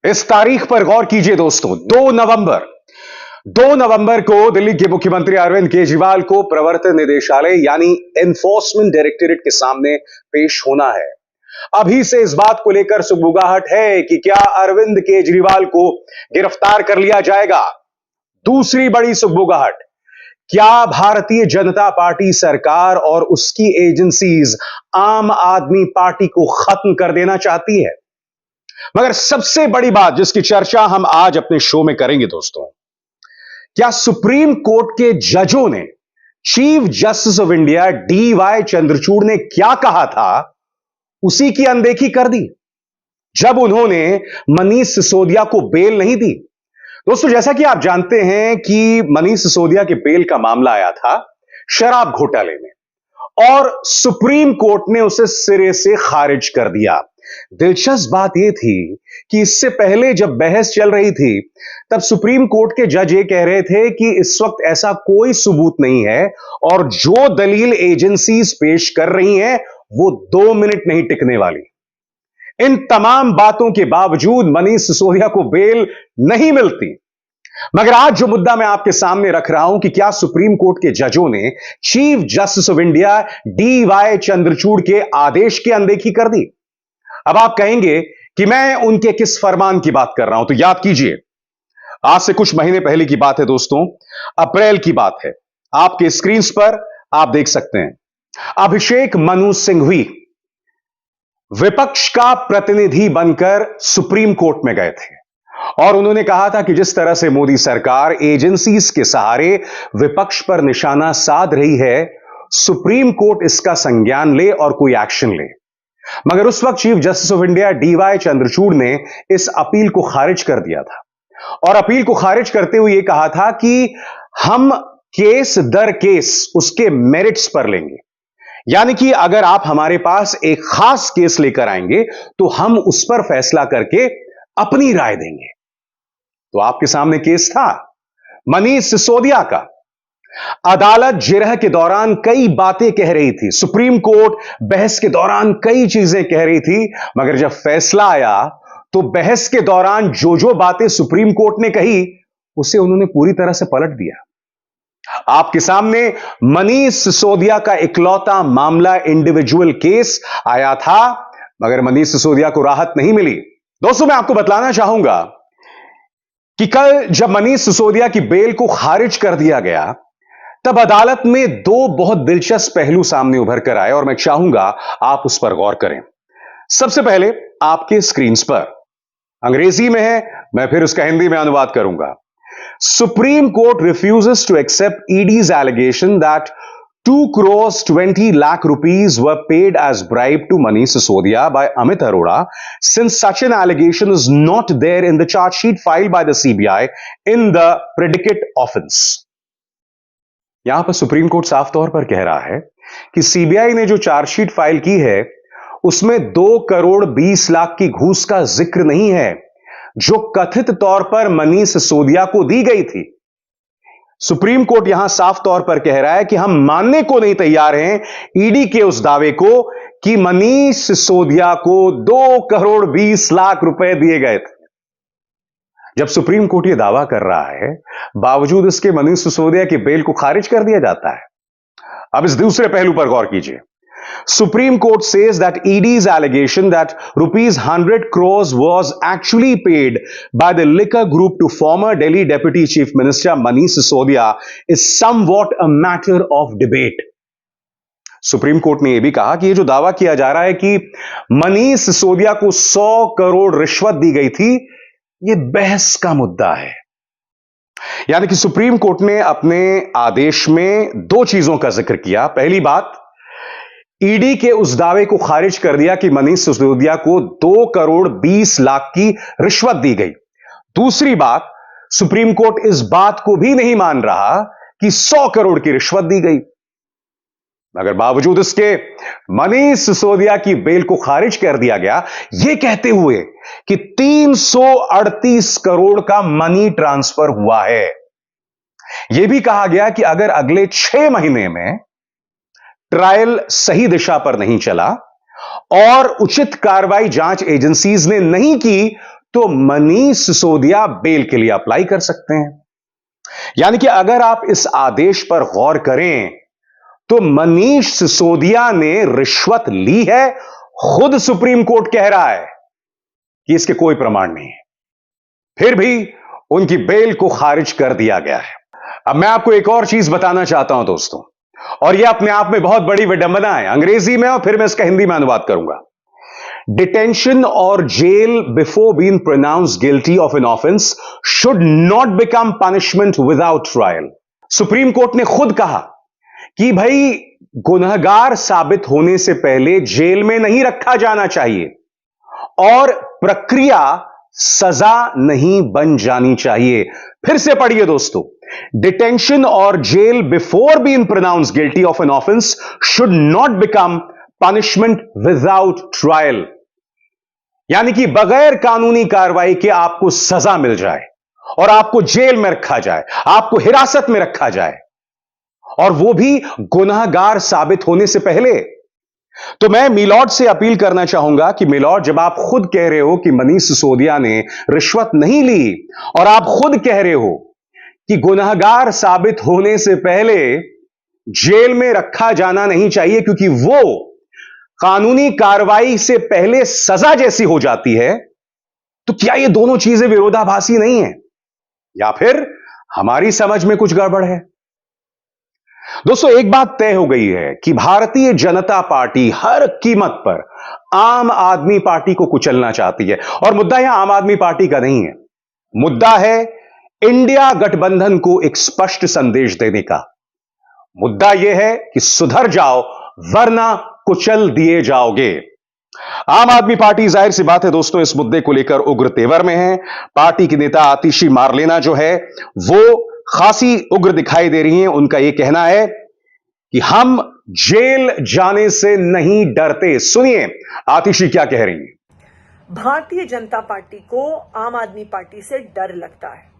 इस तारीख पर गौर कीजिए दोस्तों, 2 नवंबर को दिल्ली के मुख्यमंत्री अरविंद केजरीवाल को प्रवर्तन निदेशालय यानी एनफोर्समेंट डायरेक्टरेट के सामने पेश होना है। अभी से इस बात को लेकर सुगबुगाहट है कि क्या अरविंद केजरीवाल को गिरफ्तार कर लिया जाएगा। दूसरी बड़ी सुगबुगाहट, क्या भारतीय जनता पार्टी सरकार और उसकी एजेंसीज आम आदमी पार्टी को खत्म कर देना चाहती है। मगर सबसे बड़ी बात जिसकी चर्चा हम आज अपने शो में करेंगे दोस्तों, क्या सुप्रीम कोर्ट के जजों ने chief justice of India DY Chandrachud ने क्या कहा था उसी की अनदेखी कर दी जब उन्होंने मनीष सिसोदिया को बेल नहीं दी। दोस्तों, जैसा कि आप जानते हैं कि मनीष सिसोदिया के बेल का मामला आया था शराब घोटाले में और सुप्रीम कोर्ट ने उसे सिरे से खारिज कर दिया। दिलचस्प बात यह थी कि इससे पहले जब बहस चल रही थी तब सुप्रीम कोर्ट के जज ये कह रहे थे कि इस वक्त ऐसा कोई सबूत नहीं है और जो दलील एजेंसीज पेश कर रही हैं वो 2 मिनट नहीं टिकने वाली। इन तमाम बातों के बावजूद मनीष सिसोदिया को बेल नहीं मिलती। मगर आज जो मुद्दा मैं आपके सामने रख रहा हूं कि क्या सुप्रीम कोर्ट के जजों ने chief justice of India DY Chandrachud के आदेश की अनदेखी कर दी। अब आप कहेंगे कि मैं उनके किस फरमान की बात कर रहा हूं, तो याद कीजिए, आज से कुछ महीने पहले की बात है दोस्तों, अप्रैल की बात है। आपके स्क्रीन पर आप देख सकते हैं अभिषेक मनु सिंघवी विपक्ष का प्रतिनिधि बनकर सुप्रीम कोर्ट में गए थे और उन्होंने कहा था कि जिस तरह से मोदी सरकार एजेंसीज के सहारे विपक्ष पर निशाना साध रही है, सुप्रीम कोर्ट इसका संज्ञान ले और कोई एक्शन ले। मगर उस वक्त chief justice of India DY Chandrachud ने इस अपील को खारिज कर दिया था और अपील को खारिज करते हुए यह कहा था कि हम केस दर केस उसके मेरिट्स पर लेंगे, यानी कि अगर आप हमारे पास एक खास केस लेकर आएंगे तो हम उस पर फैसला करके अपनी राय देंगे। तो आपके सामने केस था मनीष सिसोदिया का। अदालत जिरह के दौरान कई बातें कह रही थी, सुप्रीम कोर्ट बहस के दौरान कई चीजें कह रही थी, मगर जब फैसला आया तो बहस के दौरान जो बातें सुप्रीम कोर्ट ने कही उसे उन्होंने पूरी तरह से पलट दिया। आपके सामने मनीष सिसोदिया का इकलौता मामला इंडिविजुअल केस आया था, मगर मनीष सिसोदिया को राहत नहीं मिली। दोस्तों, मैं आपको बतलाना चाहूंगा कि कल जब मनीष सिसोदिया की बेल को खारिज कर दिया गया तब अदालत में 2 बहुत दिलचस्प पहलू सामने उभर कर आए और मैं चाहूंगा आप उस पर गौर करें। सबसे पहले आपके स्क्रीन पर अंग्रेजी में है, मैं फिर उसका हिंदी में अनुवाद करूंगा। Supreme Court refuses to accept ED's allegation that 2 crores 20 lakh rupees were paid as bribe to Manish Sisodia by Amit Arora, since such an allegation is not there in the charge sheet filed by the CBI in the predicate offense. यहां पर supreme court साफ तौर पर कह रहा है कि CBI ने जो चार्जशीट फाइल की है उसमें 2 करोड़ 20 लाख की घूस का जिक्र नहीं है जो कथित तौर पर मनीष सिसोदिया को दी गई थी। सुप्रीम कोर्ट यहां साफ तौर पर कह रहा है कि हम मानने को नहीं तैयार हैं ED के उस दावे को कि मनीष सिसोदिया को 2 करोड़ 20 लाख रुपए दिए गए थे। जब सुप्रीम कोर्ट यह दावा कर रहा है, बावजूद इसके मनीष सिसोदिया की बेल को खारिज कर दिया जाता है। अब इस दूसरे पहलू पर गौर कीजिए। Supreme Court says that ED's allegation that rupees 100 crores was actually paid by the liquor group to former Delhi Deputy Chief Minister Manish Sisodia is somewhat a matter of debate. Supreme Court ने यह भी कहा कि यह जो दावा किया जा रहा है कि मनीष सिसोदिया को 100 करोड़ रिश्वत दी गई थी, यह बहस का मुद्दा है। यानी कि सुप्रीम कोर्ट ने अपने आदेश में 2 चीजों का जिक्र किया। पहली बात, ED के उस दावे को खारिज कर दिया कि मनीष सिसोदिया को 2 करोड़ 20 लाख की रिश्वत दी गई। दूसरी बात, सुप्रीम कोर्ट इस बात को भी नहीं मान रहा कि 100 करोड़ की रिश्वत दी गई, मगर बावजूद इसके मनीष सिसोदिया की बेल को खारिज कर दिया गया, यह कहते हुए कि 338 करोड़ का मनी ट्रांसफर हुआ है। यह भी कहा गया कि अगर अगले 6 महीने में ट्रायल सही दिशा पर नहीं चला और उचित कार्रवाई जांच एजेंसीज ने नहीं की तो मनीष सिसोदिया बेल के लिए अप्लाई कर सकते हैं। यानी कि अगर आप इस आदेश पर गौर करें तो मनीष सिसोदिया ने रिश्वत ली है। खुद सुप्रीम कोर्ट कह रहा है कि इसके कोई प्रमाण नहीं है, फिर भी उनकी बेल को खारिज कर दिया गया है। अब मैं आपको एक और चीज बताना चाहता हूं दोस्तों, और यह अपने आप में बहुत बड़ी विडंबना है, अंग्रेजी में और फिर मैं इसका हिंदी में अनुवाद करूंगा। डिटेंशन और jail before being pronounced guilty of an offence should not become punishment without trial. Supreme Court ने खुद कहा कि भाई गुनहगार साबित होने से पहले जेल में नहीं रखा जाना चाहिए और प्रक्रिया सजा नहीं बन जानी चाहिए। फिर से पढ़िए दोस्तों, डिटेंशन और jail before being pronounced guilty of an offence should not become punishment without trial. यानी कि बगैर कानूनी कार्रवाई के आपको सजा मिल जाए और आपको जेल में रखा जाए, आपको हिरासत में रखा जाए, और वो भी गुनहगार साबित होने से पहले। तो मैं मिलॉर्ड से अपील करना चाहूंगा कि मिलॉर्ड, जब आप खुद कह रहे हो कि मनीष सिसोदिया ने रिश्वत नहीं ली और आप खुद कह रहे हो कि गुनहगार साबित होने से पहले जेल में रखा जाना नहीं चाहिए क्योंकि वो कानूनी कार्रवाई से पहले सजा जैसी हो जाती है, तो क्या ये दोनों चीजें विरोधाभासी नहीं है, या फिर हमारी समझ में कुछ गड़बड़ है? दोस्तों, एक बात तय हो गई है कि भारतीय जनता पार्टी हर कीमत पर आम आदमी पार्टी को कुचलना चाहती है, और मुद्दा यहां आम आदमी पार्टी का नहीं है, मुद्दा है इंडिया गठबंधन को एक स्पष्ट संदेश देने का। मुद्दा यह है कि सुधर जाओ वरना कुचल दिए जाओगे। आम आदमी पार्टी, जाहिर सी बात है दोस्तों, इस मुद्दे को लेकर उग्र तेवर में है। पार्टी की नेता आतिशी मारलेना जो है वो खासी उग्र दिखाई दे रही हैं। उनका यह कहना है कि हम जेल जाने से नहीं डरते। सुनिए आतिशी क्या कह रही हैं। भारतीय जनता पार्टी को आम आदमी पार्टी से डर लगता है।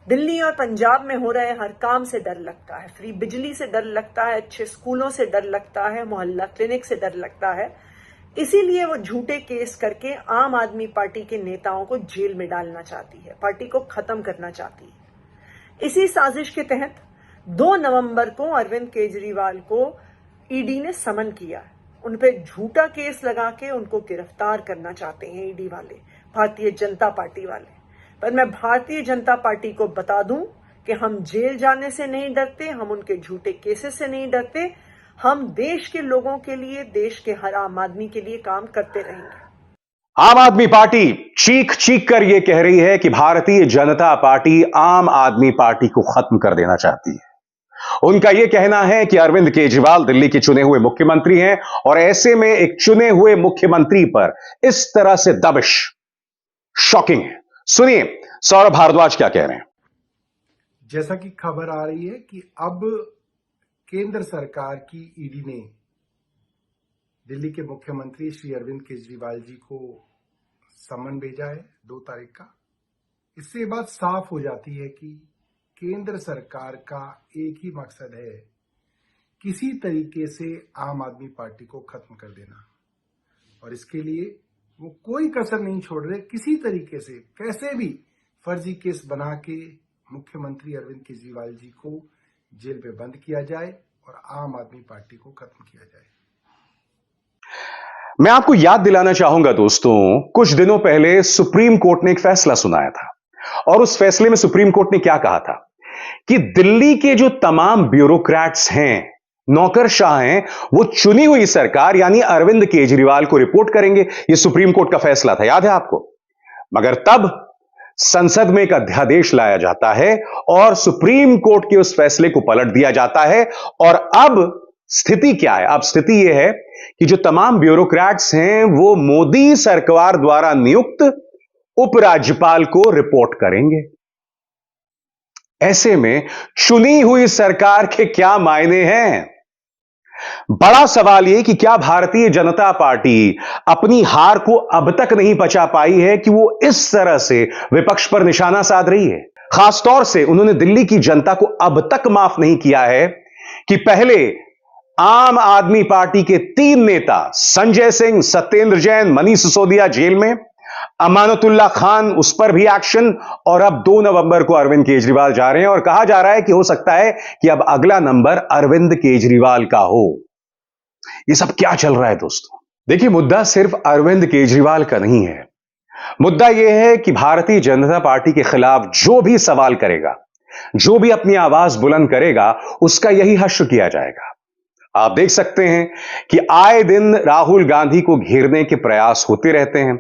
दिल्ली और पंजाब में हो रहे हर काम से डर लगता है, फ्री बिजली से डर लगता है, अच्छे स्कूलों से डर लगता है, मोहल्ला क्लिनिक से डर लगता है। इसीलिए वो झूठे केस करके आम आदमी पार्टी के नेताओं को जेल में डालना चाहती है, पार्टी को खत्म करना चाहती है। इसी साजिश के तहत 2 नवंबर को अरविंद केजरीवाल को ईडी ने समन किया। उन पे झूठा केस लगा के उनको गिरफ्तार करना चाहते हैं ईडी वाले, भारतीय जनता पार्टी वाले। पर मैं भारतीय जनता पार्टी को बता दूं कि हम जेल जाने से नहीं डरते, हम उनके झूठे केसेस से नहीं डरते। हम देश के लोगों के लिए, देश के हर आम आदमी के लिए काम करते रहेंगे। आम आदमी पार्टी चीख चीख कर यह कह रही है कि भारतीय जनता पार्टी आम आदमी पार्टी को खत्म कर देना चाहती है। उनका यह कहना है कि अरविंद केजरीवाल दिल्ली के चुने हुए मुख्यमंत्री हैं और ऐसे में एक चुने हुए मुख्यमंत्री पर इस तरह से दबिश शॉकिंग है। सुनिए सौरभ भारद्वाज क्या कह रहे हैं। जैसा कि खबर आ रही है कि अब केंद्र सरकार की ईडी ने दिल्ली के मुख्यमंत्री श्री अरविंद केजरीवाल जी को समन भेजा है 2 तारीख का। इससे ये बात साफ हो जाती है कि केंद्र सरकार का एक ही मकसद है, किसी तरीके से आम आदमी पार्टी को खत्म कर देना, और इसके लिए वो कोई कसर नहीं छोड़ रहे। किसी तरीके से कैसे भी फर्जी केस बना के मुख्यमंत्री अरविंद केजरीवाल जी को जेल में बंद किया जाए और आम आदमी पार्टी को खत्म किया जाए। मैं आपको याद दिलाना चाहूंगा दोस्तों, कुछ दिनों पहले सुप्रीम कोर्ट ने एक फैसला सुनाया था, और उस फैसले में सुप्रीम कोर्ट ने क्या कहा था कि दिल्ली के जो तमाम ब्यूरोक्रेट्स हैं, नौकरशाह हैं, वो चुनी हुई सरकार यानी अरविंद केजरीवाल को रिपोर्ट करेंगे। यह सुप्रीम कोर्ट का फैसला था, याद है आपको। मगर तब संसद में एक अध्यादेश लाया जाता है और सुप्रीम कोर्ट के उस फैसले को पलट दिया जाता है, और अब स्थिति क्या है? अब स्थिति यह है कि जो तमाम ब्यूरोक्रेट्स हैं वो मोदी सरकार द्वारा नियुक्त उपराज्यपाल को रिपोर्ट करेंगे। ऐसे में चुनी हुई सरकार के क्या मायने हैं? बड़ा सवाल यह कि क्या भारतीय जनता पार्टी अपनी हार को अब तक नहीं पचा पाई है कि वो इस तरह से विपक्ष पर निशाना साध रही है। खासतौर से उन्होंने दिल्ली की जनता को अब तक माफ नहीं किया है कि पहले आम आदमी पार्टी के 3 नेता संजय सिंह, सत्येंद्र जैन, मनीष सिसोदिया जेल में, अमानतुल्लाह खान, उस पर भी एक्शन। और अब 2 नवंबर को अरविंद केजरीवाल जा रहे हैं और कहा जा रहा है कि हो सकता है कि अब अगला नंबर अरविंद केजरीवाल का हो। ये सब क्या चल रहा है दोस्तों? देखिए, मुद्दा सिर्फ अरविंद केजरीवाल का नहीं है। मुद्दा यह है कि भारतीय जनता पार्टी के खिलाफ जो भी सवाल करेगा, जो भी अपनी आवाज बुलंद करेगा, उसका यही हश्र किया जाएगा। आप देख सकते हैं कि आए दिन राहुल गांधी को घेरने के प्रयास होते रहते हैं।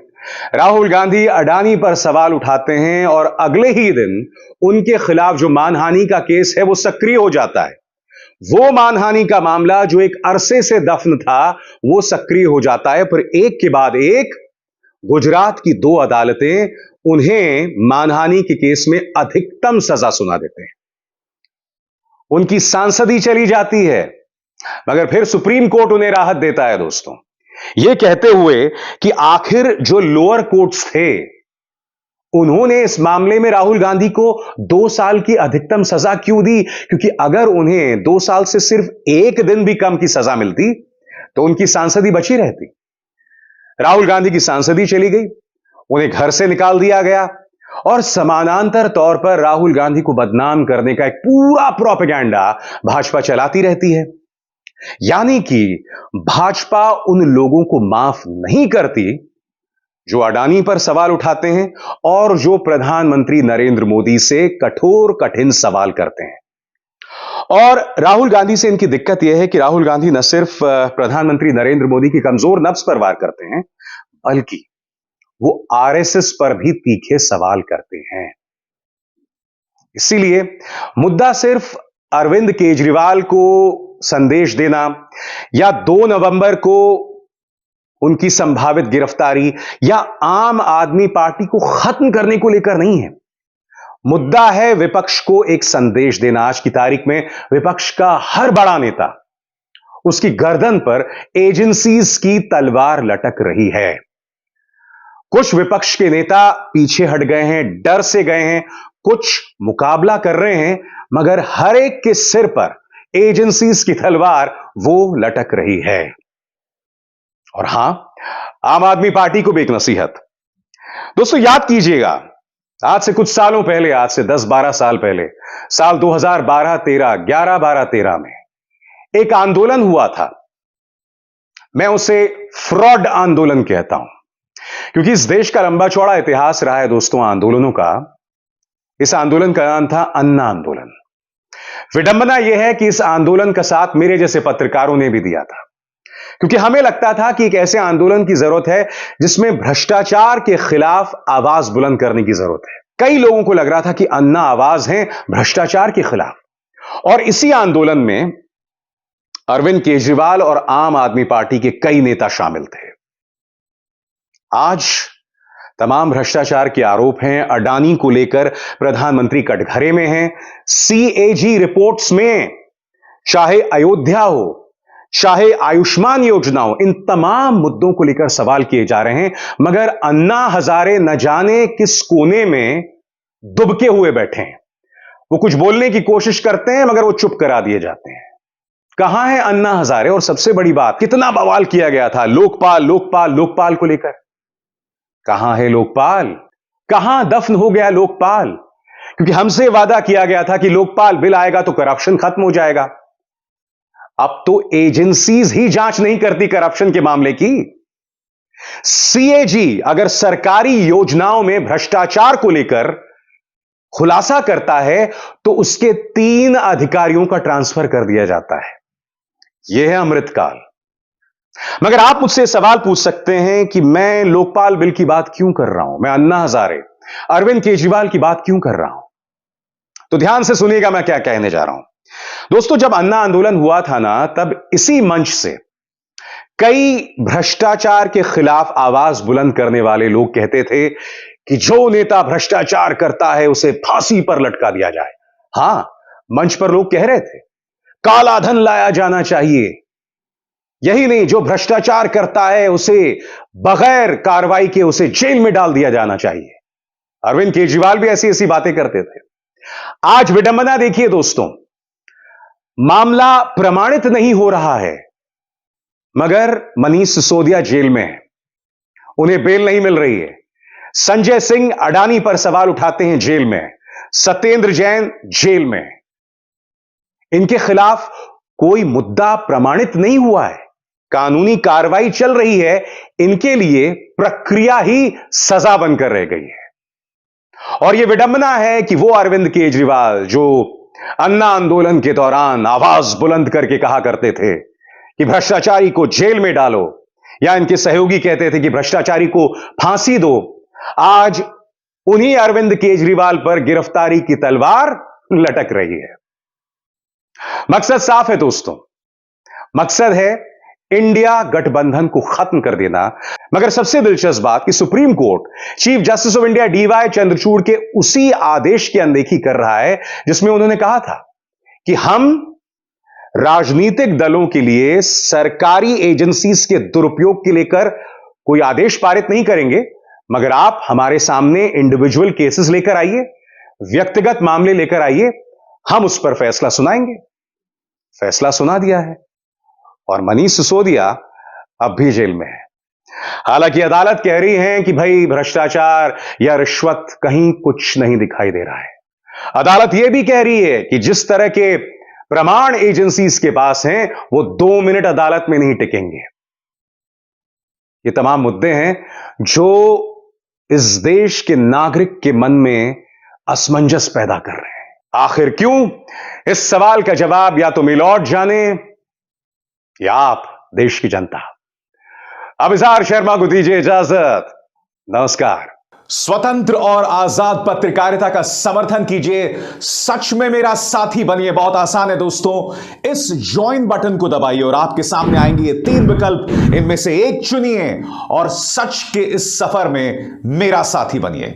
राहुल गांधी अडानी पर सवाल उठाते हैं और अगले ही दिन उनके खिलाफ जो मानहानि का केस है वो सक्रिय हो जाता है। वो मानहानि का मामला जो एक अरसे से दफन था, वो सक्रिय हो जाता है। फिर एक के बाद एक गुजरात की 2 अदालतें उन्हें मानहानि के केस में अधिकतम सजा सुना देते हैं। उनकी सांसदी चली जाती है, मगर फिर सुप्रीम कोर्ट उन्हें राहत देता है दोस्तों, यह कहते हुए कि आखिर जो लोअर कोर्ट्स थे उन्होंने इस मामले में राहुल गांधी को 2 साल की अधिकतम सजा क्यों दी? क्योंकि अगर उन्हें 2 साल से सिर्फ 1 दिन भी कम की सजा मिलती तो उनकी सांसदी बची रहती। राहुल गांधी की सांसदी चली गई, उन्हें घर से निकाल दिया गया और समानांतर तौर पर राहुल गांधी को बदनाम करने का एक पूरा प्रोपेगेंडा भाजपा चलाती रहती है। यानी कि भाजपा उन लोगों को माफ नहीं करती जो अडानी पर सवाल उठाते हैं और जो प्रधानमंत्री नरेंद्र मोदी से कठोर कठिन सवाल करते हैं। और राहुल गांधी से इनकी दिक्कत यह है कि राहुल गांधी न सिर्फ प्रधानमंत्री नरेंद्र मोदी की कमजोर नब्ज पर वार करते हैं, बल्कि वो आरएसएस पर भी तीखे सवाल करते हैं। इसीलिए मुद्दा सिर्फ अरविंद केजरीवाल को संदेश देना या 2 नवंबर को उनकी संभावित गिरफ्तारी या आम आदमी पार्टी को खत्म करने को लेकर नहीं है। मुद्दा है विपक्ष को एक संदेश देना। आज की तारीख में विपक्ष का हर बड़ा नेता, उसकी गर्दन पर एजेंसीज की तलवार लटक रही है। कुछ विपक्ष के नेता पीछे हट गए हैं, डर से गए हैं, कुछ मुकाबला कर रहे हैं, मगर हर एक के सिर पर एजेंसीज की तलवार वो लटक रही है। और हां, आम आदमी पार्टी को भी एक नसीहत। दोस्तों याद कीजिएगा, आज से कुछ सालों पहले, आज से 10-12 साल पहले, साल 2012-13, 11-12-13 में एक आंदोलन हुआ था। मैं उसे फ्रॉड आंदोलन कहता हूं, क्योंकि इस देश का लंबा चौड़ा इतिहास रहा है दोस्तों आंदोलनों का। इस आंदोलन का नाम था अन्ना आंदोलन। विडंबना यह है कि इस आंदोलन का साथ मेरे जैसे पत्रकारों ने भी दिया था, क्योंकि हमें लगता था कि एक ऐसे आंदोलन की जरूरत है जिसमें भ्रष्टाचार के खिलाफ आवाज बुलंद करने की जरूरत है। कई लोगों को लग रहा था कि अन्ना आवाज है भ्रष्टाचार के खिलाफ, और इसी आंदोलन में अरविंद केजरीवाल और आम आदमी पार्टी के कई नेता शामिल थे। आज तमाम भ्रष्टाचार के आरोप हैं। अडानी को लेकर प्रधानमंत्री कटघरे में हैं। सीएजी रिपोर्ट्स में चाहे अयोध्या हो, चाहे आयुष्मान योजना हो, इन तमाम मुद्दों को लेकर सवाल किए जा रहे हैं, मगर अन्ना हजारे न जाने किस कोने में दुबके हुए बैठे हैं। वो कुछ बोलने की कोशिश करते हैं, मगर वो चुप करा दिए जाते हैं। कहां है अन्ना हजारे? और सबसे बड़ी बात, कितना बवाल किया गया था लोकपाल लोकपाल लोकपाल को लेकर। कहां है लोकपाल? कहां दफन हो गया लोकपाल? क्योंकि हमसे वादा किया गया था कि लोकपाल बिल आएगा तो करप्शन खत्म हो जाएगा। अब तो एजेंसीज ही जांच नहीं करती करप्शन के मामले की। सीएजी अगर सरकारी योजनाओं में भ्रष्टाचार को लेकर खुलासा करता है तो उसके 3 अधिकारियों का ट्रांसफर कर दिया जाता है। यह है अमृतकाल। मगर आप मुझसे सवाल पूछ सकते हैं कि मैं लोकपाल बिल की बात क्यों कर रहा हूं, मैं अन्ना हजारे, अरविंद केजरीवाल की बात क्यों कर रहा हूं? तो ध्यान से सुनिएगा मैं क्या कहने जा रहा हूं। दोस्तों, जब अन्ना आंदोलन हुआ था ना, तब इसी मंच से कई भ्रष्टाचार के खिलाफ आवाज बुलंद करने वाले लोग कहते थे कि जो नेता भ्रष्टाचार करता है उसे फांसी पर लटका दिया जाए। हां, मंच पर लोग कह रहे थे काला धन लाया जाना चाहिए। यही नहीं, जो भ्रष्टाचार करता है उसे बगैर कार्रवाई के उसे जेल में डाल दिया जाना चाहिए। अरविंद केजरीवाल भी ऐसी ऐसी बातें करते थे। आज विडंबना देखिए दोस्तों, मामला प्रमाणित नहीं हो रहा है, मगर मनीष सिसोदिया जेल में है, उन्हें बेल नहीं मिल रही है। संजय सिंह अडानी पर सवाल उठाते हैं जेल में, सत्येंद्र जैन जेल में। इनके खिलाफ कोई मुद्दा प्रमाणित नहीं हुआ है, कानूनी कार्रवाई चल रही है, इनके लिए प्रक्रिया ही सजा बनकर रह गई है। और यह विडंबना है कि वो अरविंद केजरीवाल जो अन्ना आंदोलन के दौरान आवाज बुलंद करके कहा करते थे कि भ्रष्टाचारी को जेल में डालो, या इनके सहयोगी कहते थे कि भ्रष्टाचारी को फांसी दो, आज उन्हीं अरविंद केजरीवाल पर गिरफ्तारी की तलवार लटक रही है। मकसद साफ है दोस्तों, मकसद है इंडिया गठबंधन को खत्म कर देना। मगर सबसे दिलचस्प बात कि Supreme Court chief justice of India D Y Chandrachud के उसी आदेश की अनदेखी कर रहा है जिसमें उन्होंने कहा था कि हम राजनीतिक दलों के लिए सरकारी एजेंसीज के दुरुपयोग के लेकर कोई आदेश पारित नहीं करेंगे, मगर आप हमारे सामने इंडिविजुअल केसेस लेकर आइए, व्यक्तिगत मामले लेकर आइए, हम उस पर फैसला सुनाएंगे। फैसला सुना दिया है और मनीष सिसोदिया अब भी जेल में है। हालांकि अदालत कह रही है कि भाई भ्रष्टाचार या रिश्वत कहीं कुछ नहीं दिखाई दे रहा है। अदालत यह भी कह रही है कि जिस तरह के प्रमाण एजेंसीज के पास हैं वो 2 मिनट अदालत में नहीं टिकेंगे। ये तमाम मुद्दे हैं जो इस देश के नागरिक के मन में असमंजस पैदा कर रहे हैं। आखिर क्यों? इस सवाल का जवाब या तो मिलॉर्ड जाने या आप देश की जनता। अब इजहार शर्मा को दीजिए इजाजत। नमस्कार। स्वतंत्र और आजाद पत्रकारिता का समर्थन कीजिए, सच में मेरा साथी बनिए। बहुत आसान है दोस्तों, इस ज्वाइन बटन को दबाइए और आपके सामने आएंगे ये 3 विकल्प, इनमें से एक चुनिए और सच के इस सफर में मेरा साथी बनिए।